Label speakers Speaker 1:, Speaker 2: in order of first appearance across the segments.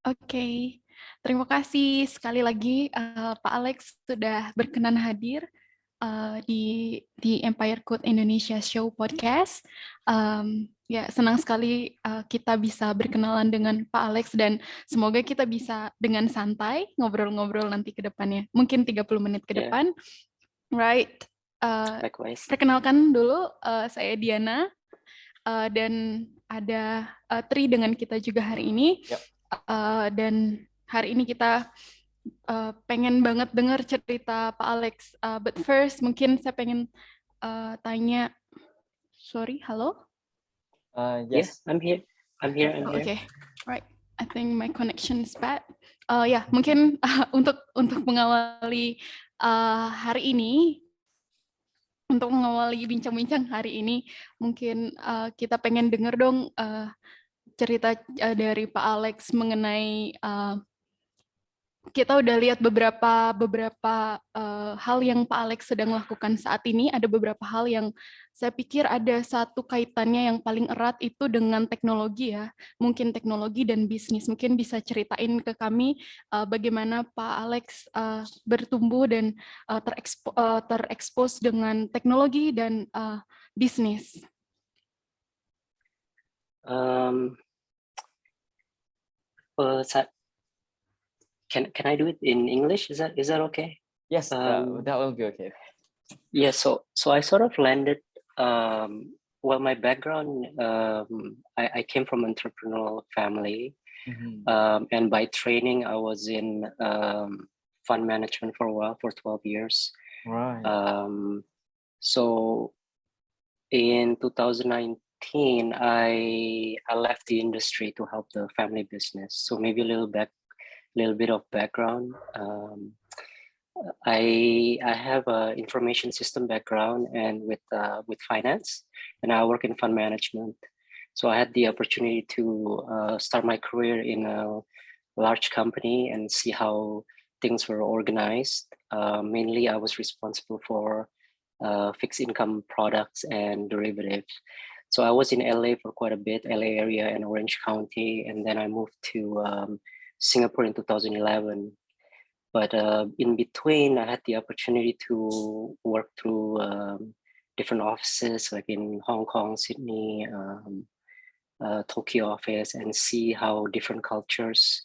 Speaker 1: Oke, terima kasih sekali lagi Pak Alex sudah berkenan hadir di Empire Code Indonesia Show Podcast. Ya, senang sekali kita bisa berkenalan dengan Pak Alex dan semoga kita bisa dengan santai ngobrol-ngobrol nanti ke depannya. Mungkin 30 menit ke depan. Right.
Speaker 2: Likewise.
Speaker 1: Perkenalkan dulu, saya Diana dan ada Tri dengan kita juga hari ini. Dan hari ini kita pengen banget dengar cerita Pak Alex. But first, mungkin saya pengen tanya. Sorry, halo?
Speaker 2: Yes, I'm here. I'm here.
Speaker 1: Okay, right. I think my connection is bad. Ya, mungkin untuk mengawali hari ini, untuk mengawali bincang-bincang hari ini, mungkin kita pengen dengar dong cerita dari Pak Alex mengenai kita udah lihat beberapa hal yang Pak Alex sedang lakukan saat ini. Ada beberapa hal yang saya pikir ada satu kaitannya yang paling erat itu dengan teknologi ya. Mungkin teknologi dan bisnis. Mungkin bisa ceritain ke kami bagaimana Pak Alex bertumbuh dan terekspos dengan teknologi dan bisnis.
Speaker 2: Can I do it in English? Is that okay?
Speaker 3: Yes, that will be okay.
Speaker 2: Yeah, so I sort of landed. Well, my background, I came from an entrepreneurial family, and by training, I was in fund management for a while, for 12 years.
Speaker 3: Right.
Speaker 2: So in 2019, I left the industry to help the family business. So maybe a little bit of background. I have an information system background and with finance, and I work in fund management. So I had the opportunity to start my career in a large company and see how things were organized. Mainly, I was responsible for fixed income products and derivatives. So I was in LA for quite a bit, LA area and Orange County, and then I moved to Singapore in 2011. But in between, I had the opportunity to work through different offices, like in Hong Kong, Sydney, Tokyo office, and see how different cultures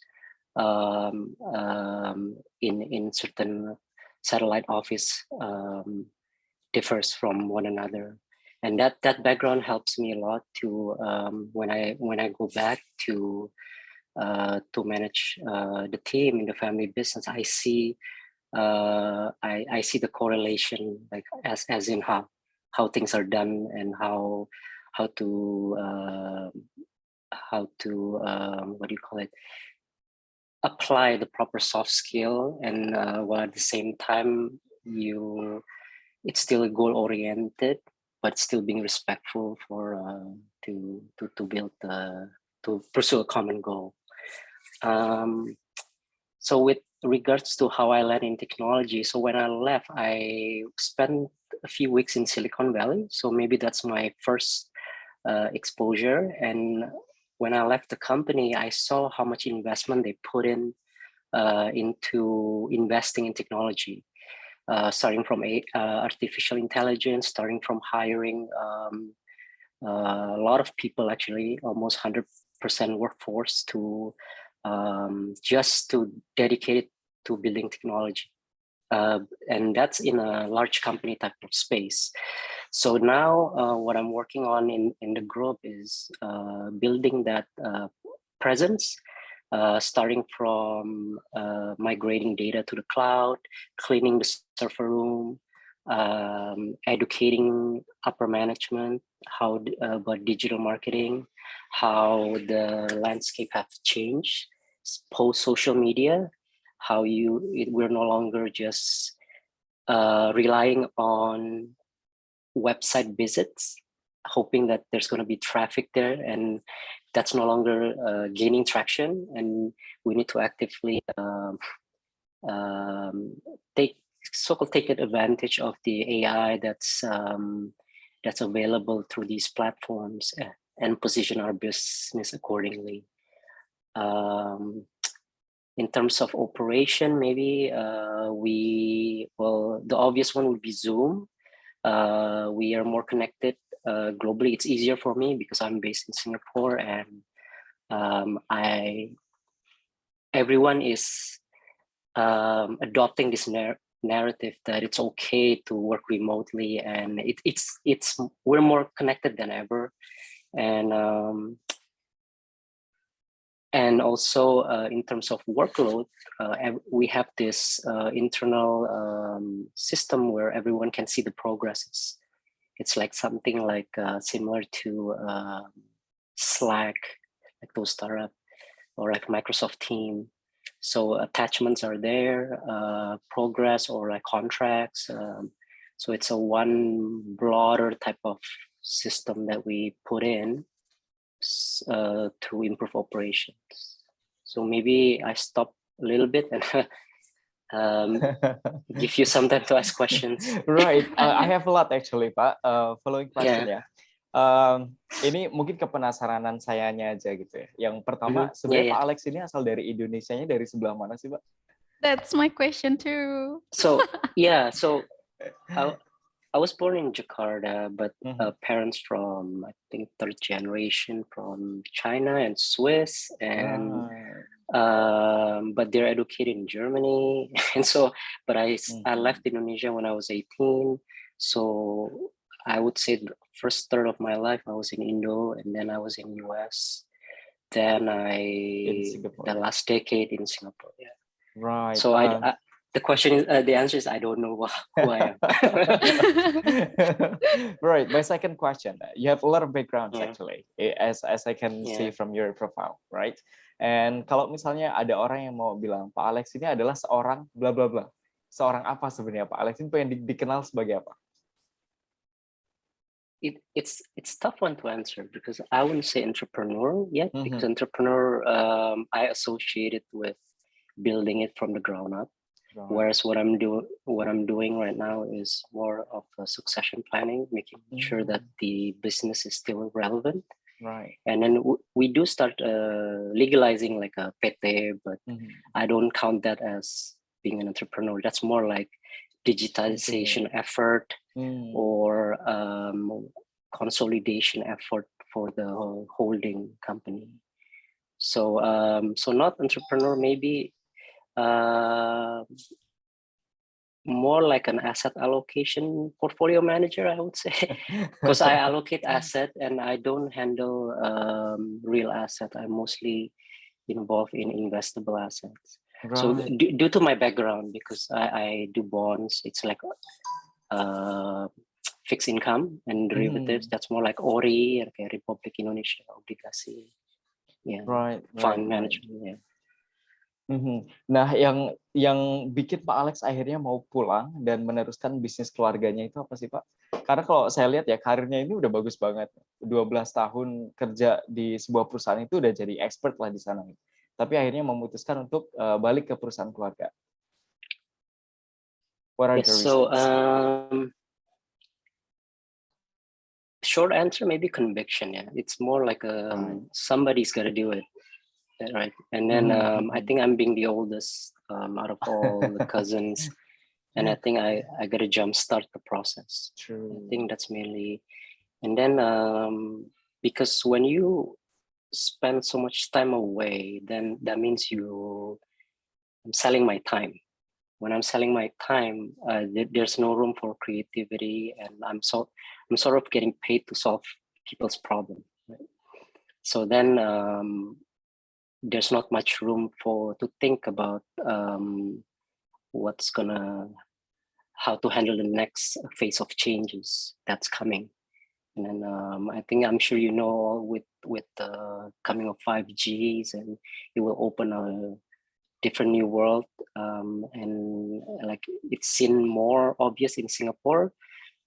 Speaker 2: in certain satellite office differs from one another. And that background helps me a lot to when I go back to manage the team in the family business. I see I see the correlation, like as in how things are done and how to what do you call it, apply the proper soft skill, and while at the same time it's still goal oriented, but still being respectful for to build to pursue a common goal. So with regards to how I led in technology, so when I left, I spent a few weeks in Silicon Valley. So maybe that's my first exposure. And when I left the company, I saw how much investment they put in into investing in technology, starting from artificial intelligence, starting from hiring a lot of people, actually almost 100% workforce to just to dedicate it to building technology. And that's in a large company type of space. So now what I'm working on in the group is building that presence, starting from migrating data to the cloud, cleaning the server room, educating upper management about digital marketing, how the landscape have changed post social media, how we're no longer just relying on website visits, hoping that there's going to be traffic there, and that's no longer gaining traction, and we need to actively take advantage of the AI that's available through these platforms, and position our business accordingly. In terms of operation, maybe the obvious one would be Zoom. We are more connected globally. It's easier for me because I'm based in Singapore, and everyone is adopting this narrative that it's okay to work remotely, and we're more connected than ever, and also in terms of workload, we have this internal system where everyone can see the progresses. It's like something like similar to Slack, like those startup, or like Microsoft Team. So attachments are there, progress or like contracts. So it's a one broader type of system that we put in to improve operations. So maybe I stop a little bit and give you some time to ask questions.
Speaker 3: Right, I have a lot actually, Pak. Following question ya. Ini mungkin kepenasaranan sayanya aja gitu ya. Yang pertama, sebenarnya Pak Alex ini asal dari Indonesianya dari sebelah mana sih, Pak?
Speaker 1: That's my question too.
Speaker 2: So I was born in Jakarta, but parents from, I think, third generation from China and Swiss, and but they're educated in Germany. And so, but I left Indonesia when I was 18. So I would say the first third of my life I was in Indo, and then I was in US. Then the last decade in Singapore. Yeah.
Speaker 3: Right.
Speaker 2: So the question is, the answer is I don't know who I am.
Speaker 3: Right. My second question, you have a lot of backgrounds actually, as I can see from your profile, right? And kalau misalnya ada orang yang mau bilang Pak Alex ini adalah seorang bla bla bla, seorang apa sebenarnya Pak Alex ini pengen dikenal sebagai apa?
Speaker 2: It's tough one to answer because I wouldn't say entrepreneur yet, because entrepreneur I associate it with building it from the ground up. Right. Whereas what I'm doing right now is more of a succession planning, making sure that the business is still relevant.
Speaker 3: Right.
Speaker 2: And then we do start legalizing like a PT, but I don't count that as being an entrepreneur. That's more like digitalization effort or consolidation effort for the holding company. So so not entrepreneur, maybe more like an asset allocation portfolio manager, I would say, because I allocate asset and I don't handle real asset. I'm mostly involved in investable assets. Right. So due to my background, because I do bonds, it's like fixed income and derivatives. That's more like ORI, like Republik Indonesia, obligasi, fund management. Yeah.
Speaker 3: Nah, yang bikin Pak Alex akhirnya mau pulang dan meneruskan bisnis keluarganya itu apa sih, Pak? Karena kalau saya lihat ya karirnya ini udah bagus banget. 12 tahun kerja di sebuah perusahaan itu udah jadi expert lah di sana. Tapi akhirnya memutuskan untuk balik ke perusahaan keluarga. What are the reasons?
Speaker 2: So short answer, maybe conviction. Yeah, it's more like somebody's got to do it. Right, and then I think I'm being the oldest out of all the cousins, and I think I got to jumpstart the process.
Speaker 3: True.
Speaker 2: I think that's mainly, and then because when you spend so much time away, then that means I'm selling my time. When I'm selling my time, there's no room for creativity, and I'm sort of getting paid to solve people's problems. Right? So then. There's not much room to think about how to handle the next phase of changes that's coming. And then I'm sure you know with the coming of 5Gs, and it will open a different new world, and like it's seen more obvious in Singapore,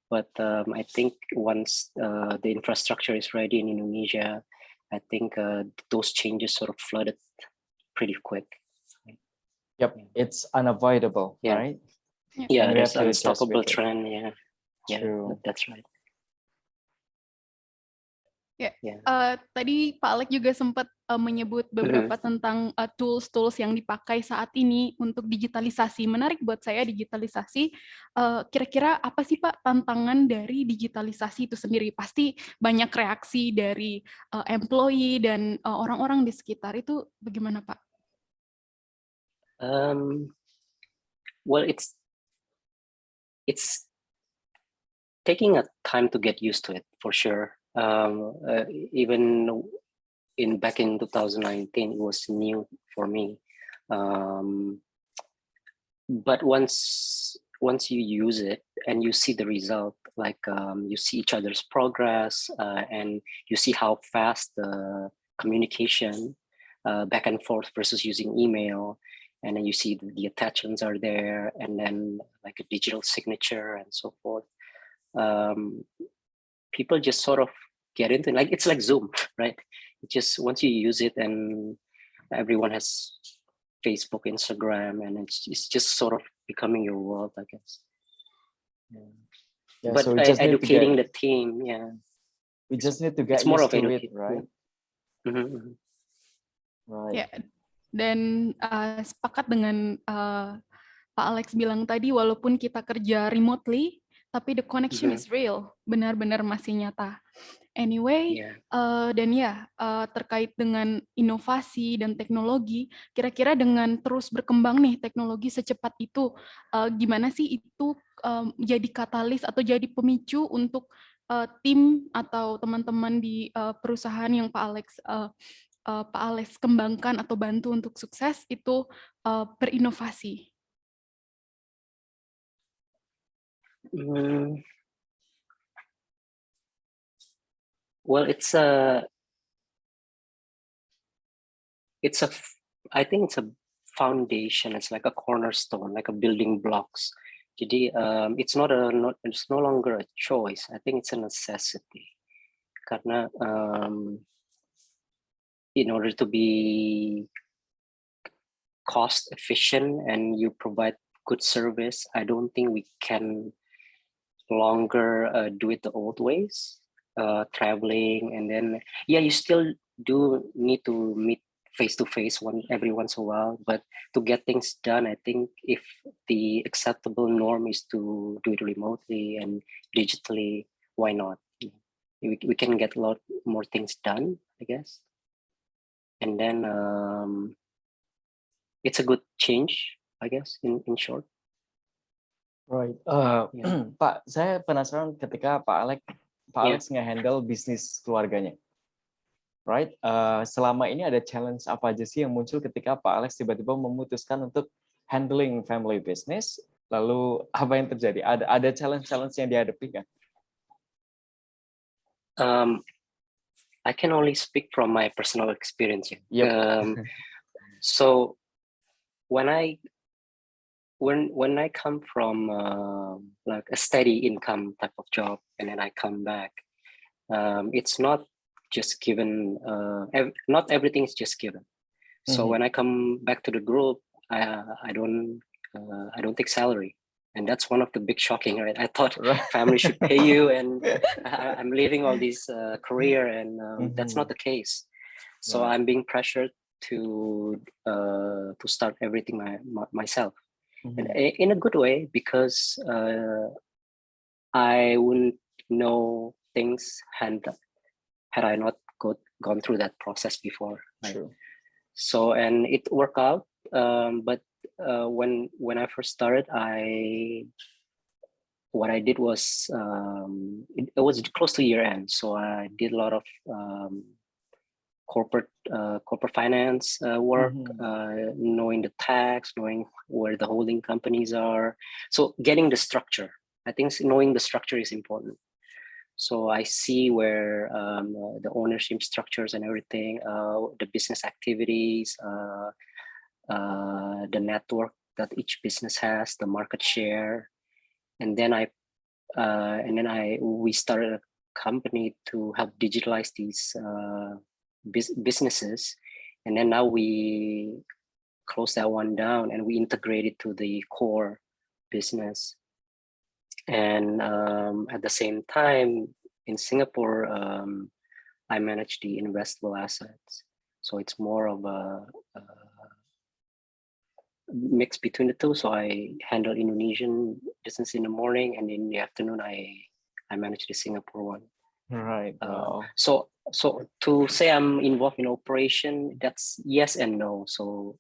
Speaker 2: but I think once the infrastructure is ready in Indonesia, I think those changes sort of flooded pretty quick.
Speaker 3: Yep, it's unavoidable, right?
Speaker 2: Yeah, there's an unstoppable trend. Yeah, true. That's right.
Speaker 1: Ya,
Speaker 2: Yeah.
Speaker 1: tadi Pak Alex juga sempat menyebut beberapa tentang tools-tools yang dipakai saat ini untuk digitalisasi. Menarik buat saya digitalisasi. Kira-kira apa sih Pak tantangan dari digitalisasi itu sendiri? Pasti banyak reaksi dari employee dan orang-orang di sekitar. Itu bagaimana Pak?
Speaker 2: Well, it's taking a time to get used to it for sure. Even back in 2019, it was new for me. But once you use it and you see the result, like you see each other's progress and you see how fast the communication back and forth versus using email, and then you see the attachments are there, and then like a digital signature and so forth. People just sort of get into it. Like it's like Zoom, right? It just once you use it, and everyone has Facebook, Instagram, and it's just sort of becoming your world, I guess.
Speaker 3: Yeah,
Speaker 2: but
Speaker 3: so we just
Speaker 2: educating the team,
Speaker 3: we just need to get
Speaker 2: it's more
Speaker 3: used
Speaker 2: of
Speaker 3: to it, right? Right.
Speaker 1: Ya, dan sepakat dengan Pak Alex bilang tadi, walaupun kita kerja remotely, tapi the connection is real, benar-benar masih nyata. Anyway, dan terkait dengan inovasi dan teknologi, kira-kira dengan terus berkembang nih teknologi secepat itu, gimana sih itu jadi katalis atau jadi pemicu untuk tim atau teman-teman di perusahaan yang Pak Alex kembangkan atau bantu untuk sukses itu berinovasi?
Speaker 2: Well, I think it's a foundation. It's like a cornerstone, like a building blocks. Jadi it's no longer a choice. I think it's a necessity. Karena in order to be cost efficient and you provide good service, I don't think we can longer do it the old ways, traveling, and then you still do need to meet face to face every once in a while, but to get things done, I think if the acceptable norm is to do it remotely and digitally, why not? We can get a lot more things done, I guess. And then it's a good change, I guess, in short.
Speaker 3: Right. Pak, saya penasaran ketika Pak Alex nge-handle bisnis keluarganya. Right. Selama ini ada challenge apa aja sih yang muncul ketika Pak Alex tiba-tiba memutuskan untuk handling family business? Lalu apa yang terjadi? Ada challenge yang dihadapi kan?
Speaker 2: I can only speak from my personal experience. So when I come from like a steady income type of job, and then I come back, it's not just given. Not everything is just given. So when I come back to the group, I don't take salary, and that's one of the big shocking. Right? I thought family should pay you, and I'm leaving all this career, and that's not the case. So I'm being pressured to start everything myself. And in a good way, because I wouldn't know things had I not gone through that process before. Right? True. So, and it worked out. But when I first started, what I did was it was close to year end, so I did a lot of corporate finance work, knowing the tax, knowing where the holding companies are. So getting the structure, I think knowing the structure is important. So I see where the ownership structures and everything, the business activities, the network that each business has, the market share, and then we started a company to help digitalize these businesses, and then now we close that one down and we integrate it to the core business. And at the same time, in Singapore, I manage the investable assets. So it's more of a mix between the two. So I handle Indonesian business in the morning, and in the afternoon I manage the Singapore one.
Speaker 3: Right. Wow.
Speaker 2: So to say I'm involved in operation, that's yes and no. So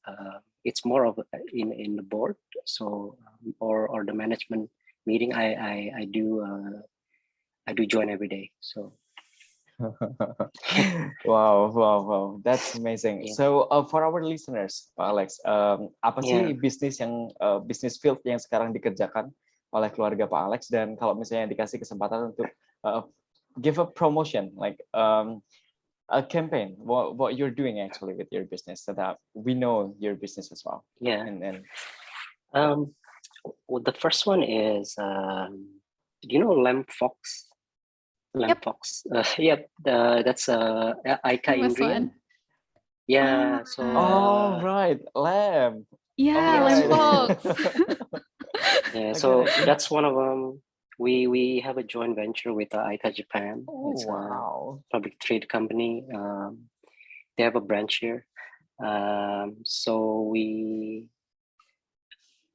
Speaker 2: it's more of in the board. So or the management meeting. I do join every day. So.
Speaker 3: Wow. That's amazing.
Speaker 2: Yeah.
Speaker 3: So for our listeners, Pak Alex, apa sih bisnis field yang sekarang dikerjakan oleh keluarga Pak Alex, dan kalau misalnya dikasih kesempatan untuk give a promotion, like a campaign, what you're doing actually with your business, so that we know your business as well.
Speaker 2: Yeah.
Speaker 3: And then
Speaker 2: well, the first one is do you know Lamb Fox?
Speaker 1: Yep.
Speaker 2: Fox. Yep. That's Aika Indrian. Yeah. So.
Speaker 3: Oh right, Lamb.
Speaker 1: Yeah, Lamb Fox.
Speaker 2: Yeah. So that's one of them. We have a joint venture with Aika Japan.
Speaker 3: Oh,
Speaker 2: it's
Speaker 3: wow.
Speaker 2: a public trade company. They have a branch here. So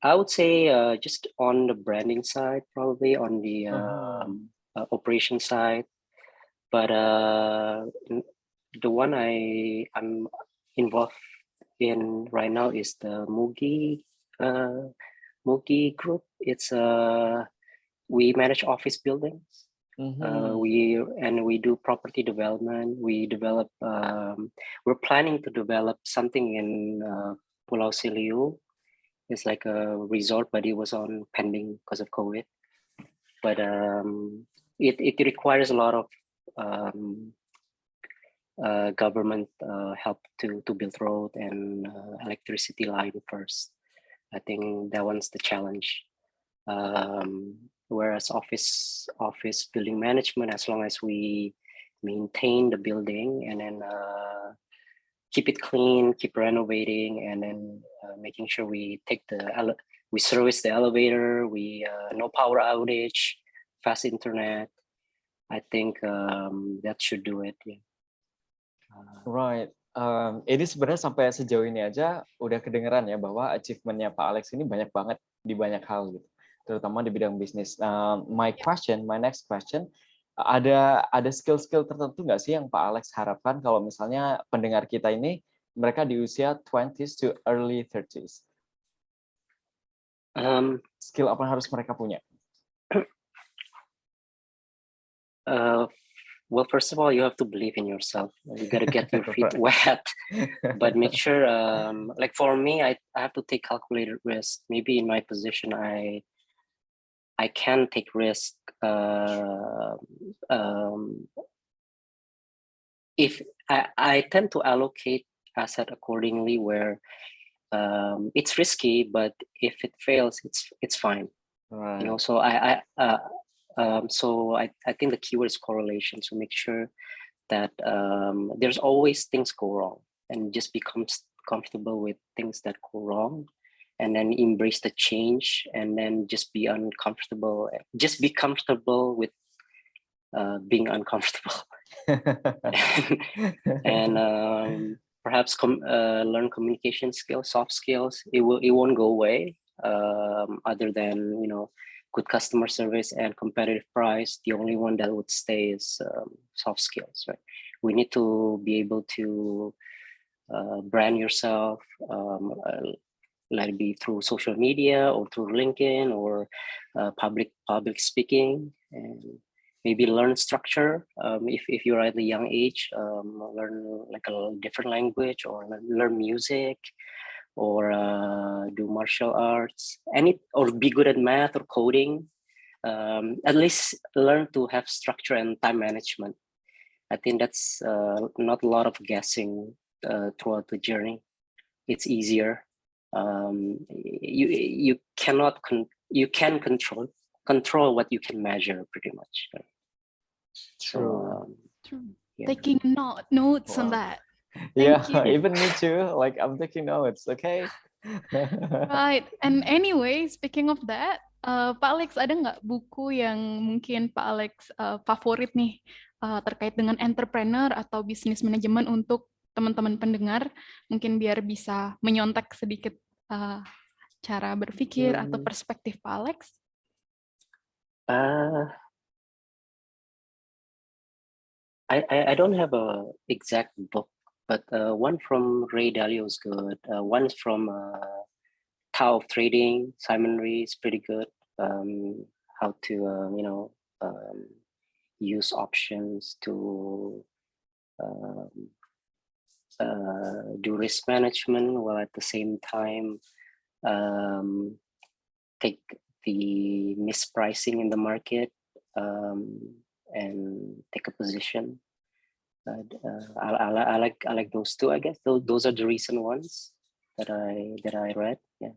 Speaker 2: I would say just on the branding side, probably on the operation side, but the one I'm involved in right now is the Mugi Group. It's we manage office buildings. We do property development. We develop. We're planning to develop something in Pulau Seliu. It's like a resort, but it was on pending because of COVID. But it requires a lot of government help to build road and electricity line first. I think that one's the challenge. Whereas office building management, as long as we maintain the building and then keep it clean, keep renovating, and then making sure we we service the elevator, we no power outage, fast internet. I think that should do it. Yeah.
Speaker 3: Right. Ini sebenarnya sampai sejauh ini aja udah kedengeran ya bahwa achievementnya Pak Alex ini banyak banget di banyak hal gitu, terutama di bidang bisnis. My next question, ada skill-skill tertentu nggak sih yang Pak Alex harapkan kalau misalnya pendengar kita ini mereka di usia 20s to early 30s? Skill apa yang harus mereka punya?
Speaker 2: Well, first of all, you have to believe in yourself. You got to get your feet wet, but make sure, like for me, I have to take calculated risk. Maybe in my position, I can take risk. If I tend to allocate asset accordingly, where it's risky, but if it fails, it's fine. Right. You know, so I think the keyword is correlation. So make sure that there's always things go wrong, and just become comfortable with things that go wrong, and then embrace the change, and then just be uncomfortable. Just be comfortable with being uncomfortable, and perhaps learn communication skills, soft skills. It won't go away. Other than good customer service and competitive price, the only one that would stay is soft skills, right? We need to be able to brand yourself, let it be through social media or through LinkedIn or public speaking, and maybe learn structure. If you're at a young age, learn like a different language, or learn music, or do martial arts, or be good at math or coding. At least learn to have structure and time management. I think that's not a lot of guessing throughout the journey. It's easier. You can control what you can measure, pretty much.
Speaker 3: True.
Speaker 1: True. Yeah. Taking notes on that.
Speaker 3: Thank you. Even me too. Like I'm taking notes. Okay.
Speaker 1: Right. And anyway, speaking of that, Pak Alex, ada nggak buku yang mungkin Pak Alex favorit nih terkait dengan entrepreneur atau bisnis manajemen untuk teman-teman pendengar, mungkin biar bisa menyontek sedikit cara berpikir atau perspektif Pak Alex?
Speaker 2: I don't have a exact book, but one from Ray Dalio is good. One from Tao of Trading, Simon Lee is pretty good. How to use options to do risk management while at the same time take the mispricing in the market and take a position. I like those two. I guess those are the recent ones that I read. Yeah.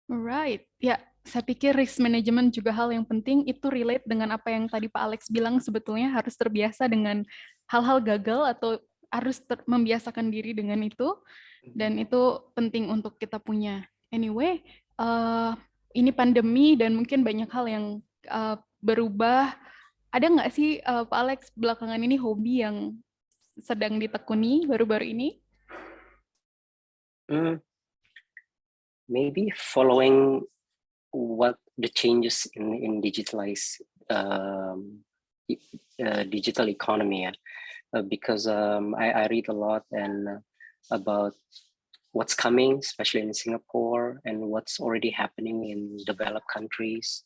Speaker 1: Alright, ya, saya pikir risk management juga hal yang penting. Itu relate dengan apa yang tadi Pak Alex bilang, sebetulnya harus terbiasa dengan hal-hal gagal atau harus membiasakan diri dengan itu, dan itu penting untuk kita punya. Anyway, ini pandemi dan mungkin banyak hal yang berubah. Ada nggak sih Pak Alex belakangan ini hobi yang sedang ditekuni baru-baru ini?
Speaker 2: Maybe following what the changes in digital economy, because I read a lot and about what's coming, especially in Singapore, and what's already happening in developed countries.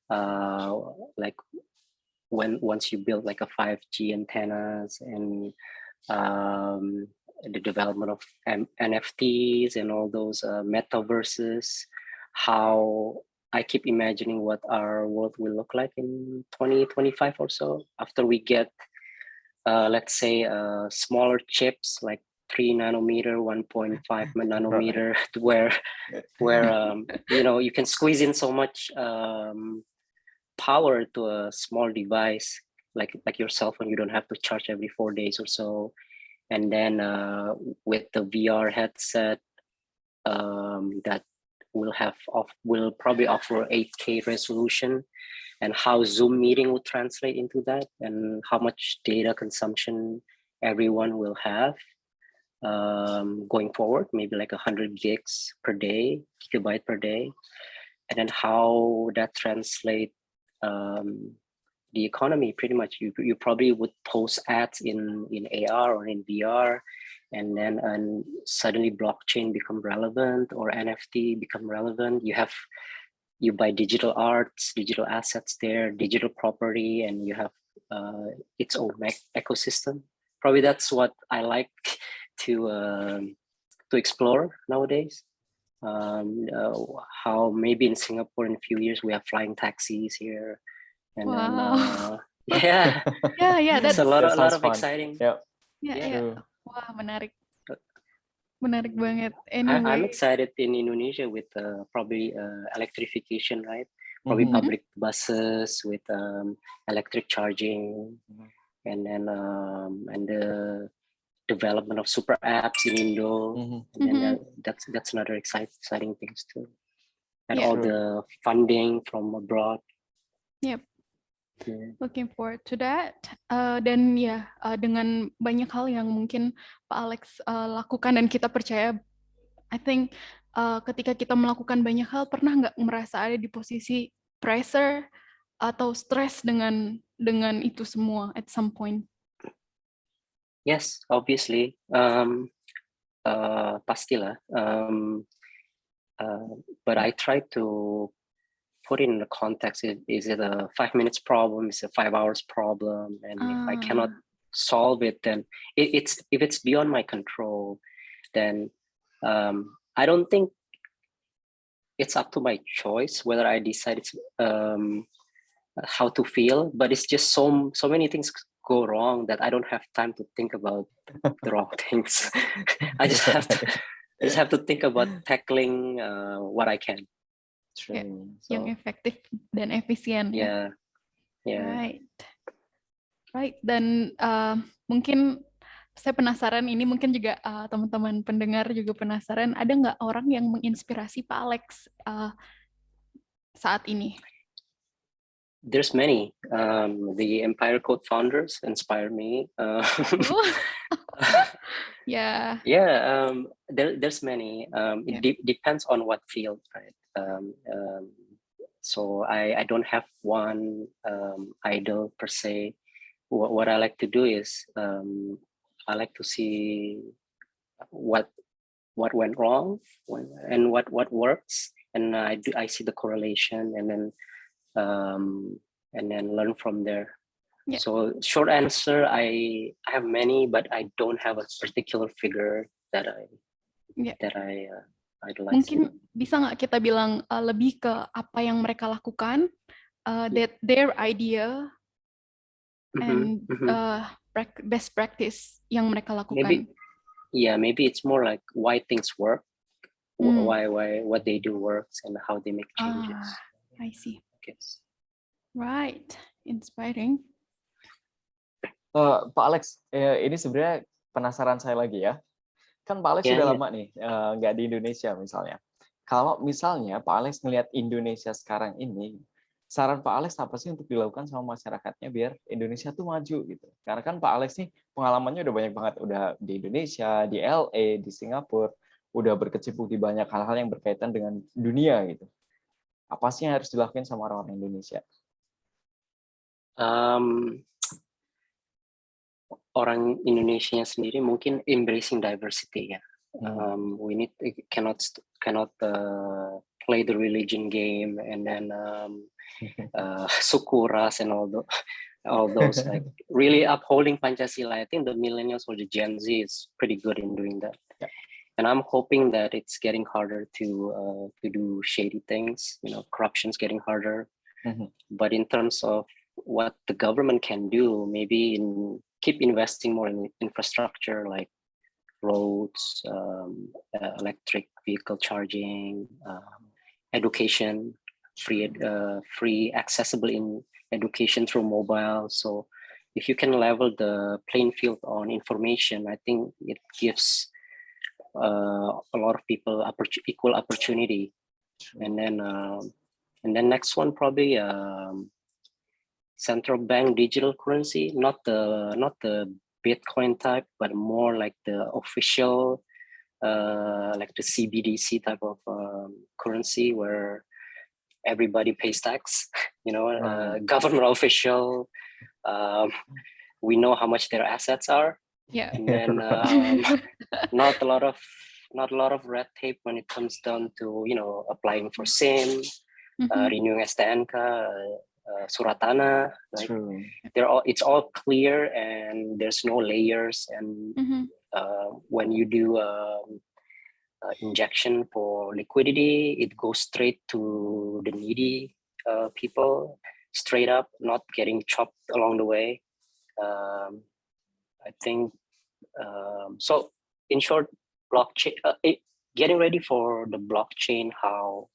Speaker 2: Like once you build like a 5G antennas and the development of NFTs and all those metaverses, how I keep imagining what our world will look like in 2025 or so, after we get, let's say, smaller chips like 3 nanometer, 1.5 nanometer, where you can squeeze in so much power to a small device like your cell phone. You don't have to charge every 4 days or so. And then with the VR headset that will probably offer 8K resolution, and how Zoom meeting would translate into that, and how much data consumption everyone will have going forward, maybe like 100 gigabyte per day, and then how that translate the economy. Pretty much you probably would post ads in AR or in VR, and then suddenly blockchain become relevant or NFT become relevant. You buy digital arts, digital assets there, digital property, and you have its own ecosystem. Probably that's what I like to explore nowadays. How maybe in Singapore in a few years we have flying taxis here. And
Speaker 1: wow.
Speaker 2: Then, yeah,
Speaker 1: that's
Speaker 2: a lot of
Speaker 3: fun.
Speaker 2: Exciting.
Speaker 1: Yeah. Wah, menarik banget. Anyway,
Speaker 2: I'm excited in Indonesia with probably electrification, right? Probably public buses with electric charging, and then and the development of super apps in Indo, and then that's another exciting things too, and all the funding from abroad.
Speaker 1: Yep. Looking forward to that. Dan dengan banyak hal yang mungkin Pak Alex lakukan dan kita percaya, I think ketika kita melakukan banyak hal, pernah nggak merasa ada di posisi pressure atau stress dengan itu semua at some point?
Speaker 2: Yes, obviously. Pastilah. But I try to put it in the context. Is it a 5 minutes problem? Is it a 5 hours problem? And if I cannot solve it, then if it's beyond my control, then I don't think it's up to my choice whether I decide how to feel. But it's just so many things go wrong that I don't have time to think about the wrong things. I just have to think about tackling what I can.
Speaker 1: Yang efektif dan efisien.
Speaker 2: Yeah.
Speaker 1: Right. Dan mungkin saya penasaran, ini mungkin juga teman-teman pendengar juga penasaran, ada nggak orang yang menginspirasi Pak Alex saat ini?
Speaker 2: There's many. The Empire Code founders inspire me.
Speaker 1: Yeah.
Speaker 2: Yeah, there's many.
Speaker 1: Yeah.
Speaker 2: It depends on what field, right? So I don't have one idol per se. What I like to do is I like to see what went wrong and what works, and I see the correlation, and then learn from there.
Speaker 1: Yeah.
Speaker 2: So short answer, I have many, but I don't have a particular figure that I idolize.
Speaker 1: Mungkin bisa nggak kita bilang lebih ke apa yang mereka lakukan, that their idea and best practice yang mereka lakukan.
Speaker 2: Maybe it's more like why things work, why what they do works, and how they make changes.
Speaker 1: I see.
Speaker 2: I guess.
Speaker 1: Right, inspiring.
Speaker 3: Pak Alex, ini sebenarnya penasaran saya lagi ya. Kan Pak Alex sudah lama nih nggak di Indonesia misalnya. Kalau misalnya Pak Alex ngelihat Indonesia sekarang ini, saran Pak Alex apa sih untuk dilakukan sama masyarakatnya biar Indonesia tuh maju gitu? Karena kan Pak Alex nih pengalamannya udah banyak banget, udah di Indonesia, di LA, di Singapura, udah berkecimpung di banyak hal-hal yang berkaitan dengan dunia gitu. Apa sih yang harus dilakukan sama orang-orang Indonesia?
Speaker 2: Orang Indonesia sendiri mungkin embracing diversity ya. We cannot play the religion game and then suku ras and all those like really upholding Pancasila. I think the millennials or the Gen Z is pretty good in doing that.
Speaker 3: Yeah.
Speaker 2: And I'm hoping that it's getting harder to do shady things. Corruption's getting harder. But in terms of what the government can do, maybe keep investing more in infrastructure like roads, electric vehicle charging, education, free accessible in education through mobile. So if you can level the playing field on information, I think it gives a lot of people equal opportunity. And then next one probably central bank digital currency, not the Bitcoin type, but more like the official, like the CBDC type of currency where everybody pays tax. Government official. We know how much their assets are.
Speaker 1: Yeah.
Speaker 2: And then not a lot of red tape when it comes down to applying for SIM, renewing STNK. Surat tanah, like it's all clear and there's no layers, and when you do injection for liquidity, it goes straight to the needy people, straight up, not getting chopped along the way. I think so. In short, blockchain, getting ready for the blockchain, how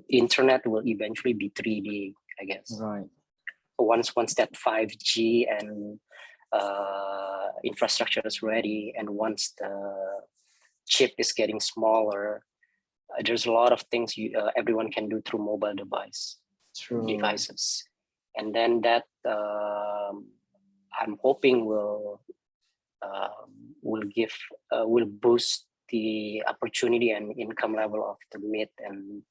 Speaker 2: internet will eventually be 3D, I guess.
Speaker 3: Right.
Speaker 2: Once that 5G and infrastructure is ready, and once the chip is getting smaller, there's a lot of things everyone can do through mobile devices, and then that I'm hoping will boost the opportunity and income level of the mid and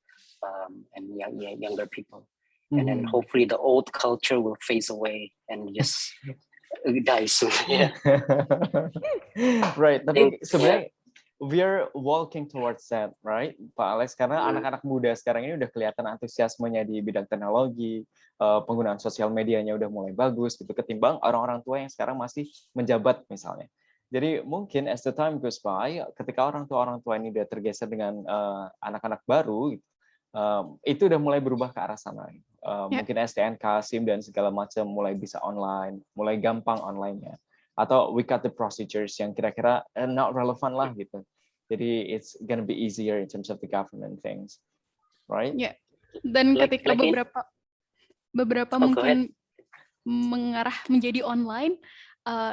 Speaker 2: younger people. And then hopefully the old culture will phase away and just die soon. Yeah.
Speaker 3: Right. Tapi sebenarnya we're walking towards that, right, Pak Alex? Karena anak-anak muda sekarang ini udah kelihatan antusiasmenya di bidang teknologi, penggunaan sosial medianya udah mulai bagus gitu, ketimbang orang-orang tua yang sekarang masih menjabat misalnya. Jadi mungkin as the time goes by, ketika orang tua ini udah tergeser dengan anak-anak baru, itu udah mulai berubah ke arah sana. Mungkin STNK, SIM dan segala macam mulai bisa online, mulai gampang online-nya. Atau we cut the procedures yang kira-kira not relevant lah gitu. Jadi it's gonna be easier in terms of the government things, right?
Speaker 1: Ya. Dan ketika beberapa mungkin mengarah menjadi online,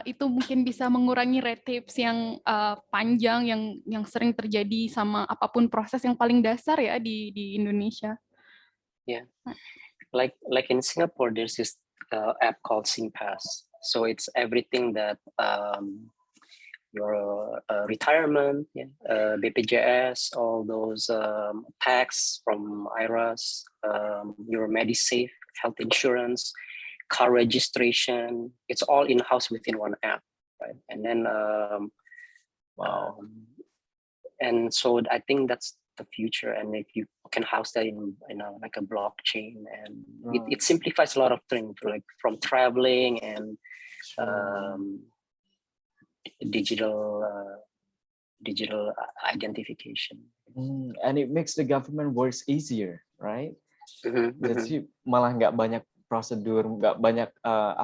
Speaker 1: itu mungkin bisa mengurangi red tapes yang panjang yang sering terjadi sama apapun proses yang paling dasar ya di Indonesia.
Speaker 2: Yeah. like in Singapore, there's this app called SingPass. So it's everything that your retirement, BPJS, all those tax from IRAS, your MediSafe, health insurance, car registration. It's all in-house within one app, right? And then,
Speaker 3: Wow.
Speaker 2: and so I think that's the future. And if you can house that in like a blockchain, and it simplifies a lot of things, like from traveling and digital identification.
Speaker 3: And it makes the government works easier, right? Jadi malah nggak banyak prosedur, nggak banyak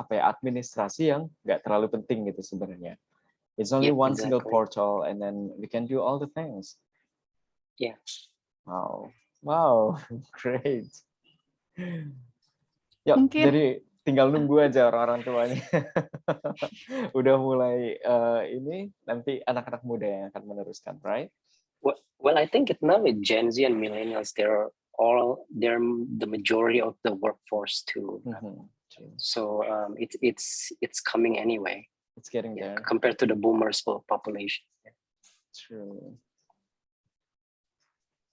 Speaker 3: administrasi yang nggak terlalu penting gitu sebenarnya. It's only one single portal, and then we can do all the things.
Speaker 2: Yeah.
Speaker 3: Wow, great. Yuk,
Speaker 1: Mungkin
Speaker 3: jadi tinggal nunggu aja orang-orang tuanya. Udah mulai ini, nanti anak-anak muda yang akan meneruskan, right?
Speaker 2: Well, I think now with Gen Z and millennials, they're the majority of the workforce too. So it's coming anyway.
Speaker 3: It's getting there
Speaker 2: compared to the boomers population.
Speaker 3: True.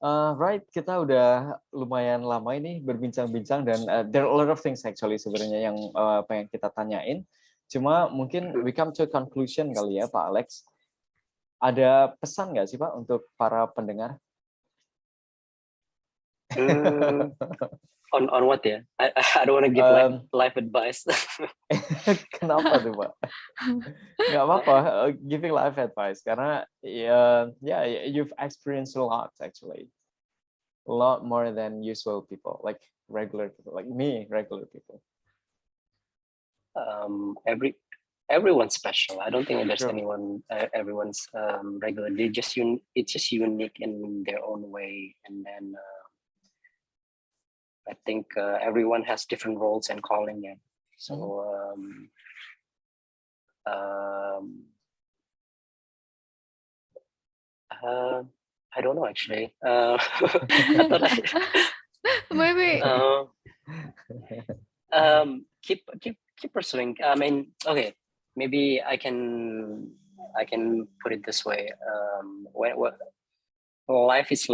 Speaker 3: Right, kita udah lumayan lama ini berbincang-bincang, dan there are a lot of things actually sebenarnya yang pengen kita tanyain. Cuma mungkin we come to a conclusion kali ya, Pak Alex. Ada pesan nggak sih Pak untuk para pendengar?
Speaker 2: On what ya? I don't want to give life advice.
Speaker 3: Kenapa tuh Pak? Nggak apa-apa, giving life advice, karena you've experienced a lot actually, a lot more than usual people, like regular people, like me, regular people.
Speaker 2: Everyone's special. I don't think there's anyone. Everyone's regular. It's just unique in their own way, and then. I think everyone has different roles and calling it. So I don't know actually.
Speaker 1: Maybe
Speaker 2: keep pursuing. I mean, okay, maybe I can put it this way. Life is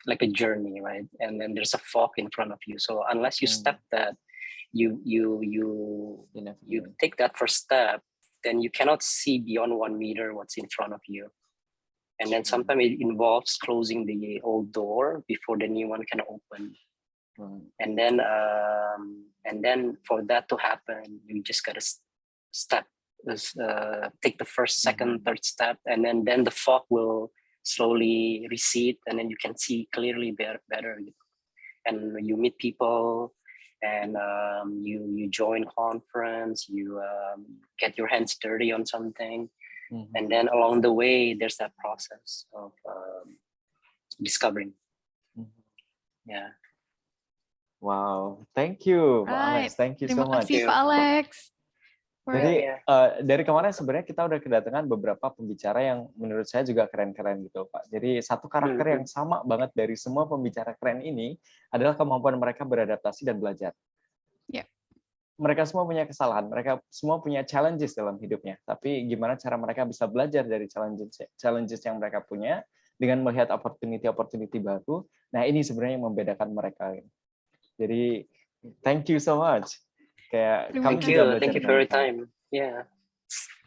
Speaker 2: like a journey, right? And then there's a fog in front of you. So unless you step that, you take that first step, then you cannot see beyond 1 meter what's in front of you. And then sometimes it involves closing the old door before the new one can open. And then for that to happen, you just gotta take the first, second, third step, and then the fog will slowly recede, and then you can see clearly better. And you meet people, and you join conference, you get your hands dirty on something, and then along the way there's that process of discovering. Yeah.
Speaker 3: Wow, thank you, Pak Alex. Thank you so much.
Speaker 1: Terima kasih Pak Alex.
Speaker 3: Jadi dari kemarin sebenarnya kita udah kedatangan beberapa pembicara yang menurut saya juga keren-keren gitu, Pak. Jadi satu karakter yang sama banget dari semua pembicara keren ini adalah kemampuan mereka beradaptasi dan belajar.
Speaker 1: Yeah.
Speaker 3: Mereka semua punya kesalahan, mereka semua punya challenges dalam hidupnya. Tapi gimana cara mereka bisa belajar dari challenges yang mereka punya dengan melihat opportunity baru. Nah, ini sebenarnya yang membedakan mereka. Jadi thank you so much. Kayak
Speaker 2: thank you for your time. Yeah.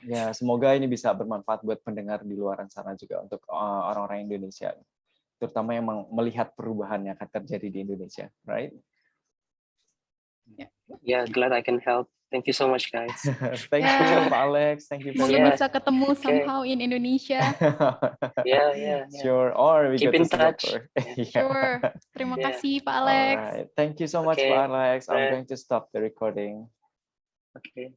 Speaker 3: Ya, semoga ini bisa bermanfaat buat pendengar di luar sana juga, untuk orang-orang Indonesia, terutama yang melihat perubahan yang akan terjadi di Indonesia, right?
Speaker 2: Yeah, glad I can help. Thank you so much, guys.
Speaker 3: Thank you, Pak Alex. Thank you very
Speaker 1: much. Bisa ketemu somehow in Indonesia.
Speaker 2: Yeah.
Speaker 3: Sure. Or we
Speaker 2: keep
Speaker 3: go
Speaker 2: in
Speaker 3: to
Speaker 2: touch.
Speaker 3: Sure.
Speaker 1: Terima kasih, Pak Alex.
Speaker 3: Alright. Thank you so much, Pak Alex. I'm going to stop the recording.
Speaker 2: Okay.